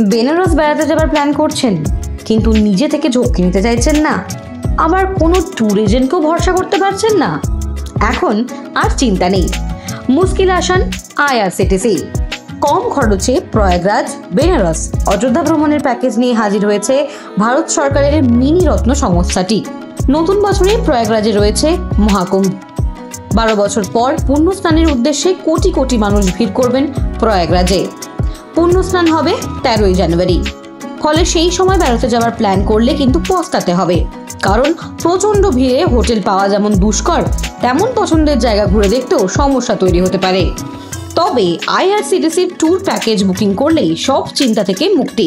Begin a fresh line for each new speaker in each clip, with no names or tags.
বেনারস বেড়াতে যাবার প্ল্যান করছেন কিন্তু নিজে থেকে ঝক্কি নিতে চাইছেন না, আবার কোনো ট্যুর এজেন্টকেও ভরসা করতে পারছেন না? এখন আর চিন্তা নেই, মুশকিল আসান আইআরসিটিসি। কম খরচে প্রয়াগরাজ, বেনারস, অযোধ্যা ভ্রমণের প্যাকেজ নিয়ে হাজির হয়েছে ভারত সরকারের মিনি রত্ন সংস্থাটি। নতুন বছরে প্রয়াগরাজে রয়েছে মহাকুম্ভ। 12 বছর পর পুণ্যস্নানের উদ্দেশ্যে কোটি কোটি মানুষ ভিড় করবেন প্রয়াগরাজে। পুণ্যস্নান হবে 13ই জানুয়ারি। ফলে সেই সময় বেড়াতে যাওয়ার প্ল্যান করলে কিন্তু পস্তাতে হবে, কারণ প্রচন্ড ভিড়ে হোটেল পাওয়া যেমন দুষ্কর, তেমন পছন্দের জায়গা ঘুরে দেখতেও সমস্যা তৈরি হতে পারে। তবে আইআরসিটিসির ট্যুর প্যাকেজ বুকিং করলেই সব চিন্তা থেকে মুক্তি।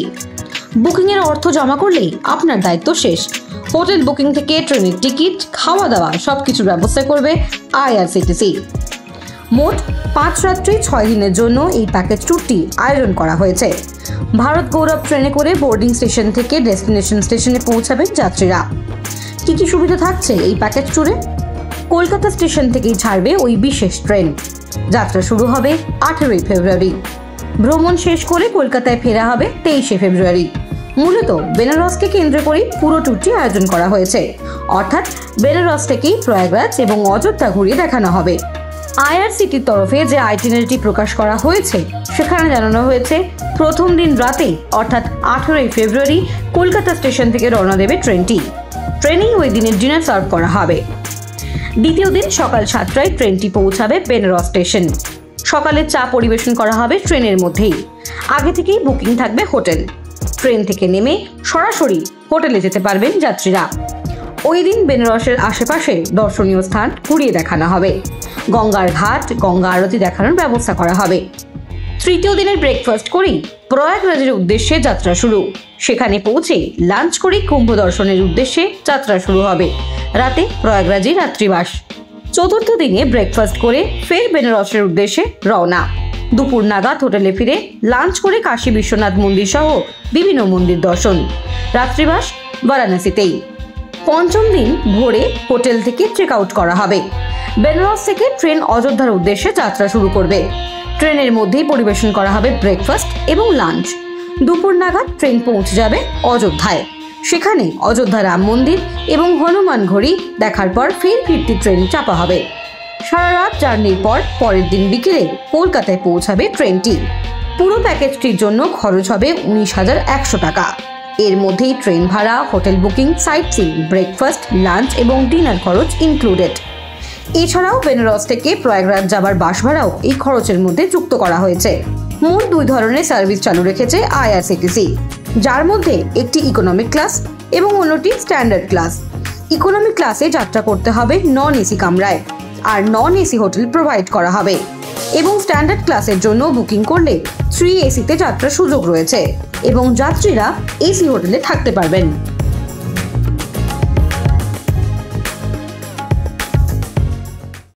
বুকিংয়ের অর্থ জমা করলেই আপনার দায়িত্ব শেষ। হোটেল বুকিং থেকে ট্রেনের টিকিট, খাওয়া দাওয়া সবকিছুর ব্যবস্থা করবে আইআরসিটিসি। মোট 5 রাত্রি 6 দিনের জন্য এই প্যাকেজ ট্যুরটি আয়োজন করা হয়েছে। ভারত গৌরব ট্রেনে করে বোর্ডিং স্টেশন থেকে ডেস্টিনেশন স্টেশনে পৌঁছাবেন যাত্রীরা। কি কি সুবিধা থাকছে এই প্যাকেজ ট্যুরে? কলকাতা স্টেশন থেকেই ছাড়বে ওই বিশেষ ট্রেন। যাত্রা শুরু হবে 18ই ফেব্রুয়ারি। ভ্রমণ শেষ করে কলকাতায় ফেরা হবে 23শে ফেব্রুয়ারি। মূলত বেনারসকে কেন্দ্র করে পুরো ট্যুরটি আয়োজন করা হয়েছে, অর্থাৎ বেনারস থেকেই প্রয়াগরাজ এবং অযোধ্যা ঘুরিয়ে দেখানো হবে। আইআরসিটির তরফে যে আইটিনারিটি প্রকাশ করা হয়েছে সেখানে জানানো হয়েছে প্রথম দিন রাতে অর্থাৎ 18ই ফেব্রুয়ারি কলকাতা স্টেশন থেকে রওনা দেবে ট্রেনটি। ট্রেনেই ওই দিনের ডিনার সার্ভ করা হবে। দ্বিতীয় দিন সকাল 7টায় ট্রেনটি পৌঁছাবে বেনারস স্টেশন। সকালে চা পরিবেশন করা হবে ট্রেনের মধ্যেই। আগে থেকেই বুকিং থাকবে হোটেল। ট্রেন থেকে নেমে সরাসরি হোটেলে যেতে পারবেন যাত্রীরা। ওই দিন বেনারসের আশেপাশে দর্শনীয় স্থান ঘুরিয়ে দেখানো হবে। গঙ্গার ঘাট, গঙ্গা আরতি দেখানোর ব্যবস্থা করা হবে। তৃতীয় দিনের ব্রেকফাস্ট করেই প্রয়াগরাজের উদ্দেশ্যে যাত্রা শুরু। সেখানে পৌঁছে লাঞ্চ করে কুম্ভ দর্শনের উদ্দেশ্যে যাত্রা শুরু হবে। রাতে প্রয়াগরাজে রাত্রিবাস। চতুর্থ দিনে ব্রেকফাস্ট করে ফের বেনারসের উদ্দেশ্যে রওনা। দুপুর নাগাদ হোটেলে ফিরে লাঞ্চ করে কাশী বিশ্বনাথ মন্দির সহ বিভিন্ন মন্দির দর্শন। রাত্রিবাস বারাণসীতেই। পঞ্চম দিন ভোরে হোটেল থেকে চেক আউট করা হবে। বেনারস থেকে ট্রেন অযোধ্যার উদ্দেশ্যে যাত্রা শুরু করবে। ট্রেনের মধ্যেই পরিবেশন করা হবে ব্রেকফাস্ট এবং লাঞ্চ। দুপুর নাগাদ ট্রেন পৌঁছে যাবে অযোধ্যায়। সেখানে অযোধ্যা রাম মন্দির এবং হনুমান ঘড়ি দেখার পর ফের ফিরতি ট্রেন চাপা হবে। সারা রাত জার্নির পর পরের দিন বিকেলে কলকাতায় পৌঁছাবে ট্রেনটি। পুরো প্যাকেজটির জন্য খরচ হবে 19,100 টাকা। এর মধ্যেই ট্রেন ভাড়া, hotel booking, site seeing, breakfast, lunch এবং ডিনার খরচ ইনক্লুডেড। এছাড়াও বেনারস থেকে প্রয়াগরাজ যাবার বাস ভাড়াও এই খরচের মধ্যে যুক্ত করা হয়েছে। মোট 2 ধরনের সার্ভিস চালু রেখেছে আইআরসিটিসি, যার মধ্যে একটি ইকোনমিক ক্লাস এবং অন্যটি স্ট্যান্ডার্ড ক্লাস। ইকোনমিক ক্লাসে যাত্রা করতে হবে নন এসি কামরায়, আর নন এসি হোটেল প্রোভাইড করা হবে। এবং স্ট্যান্ডার্ড ক্লাসের জন্য বুকিং করলে 3 এসিতে যাত্রার সুযোগ রয়েছে এবং যাত্রীরা এসি হোটেলে থাকতে পারবেন।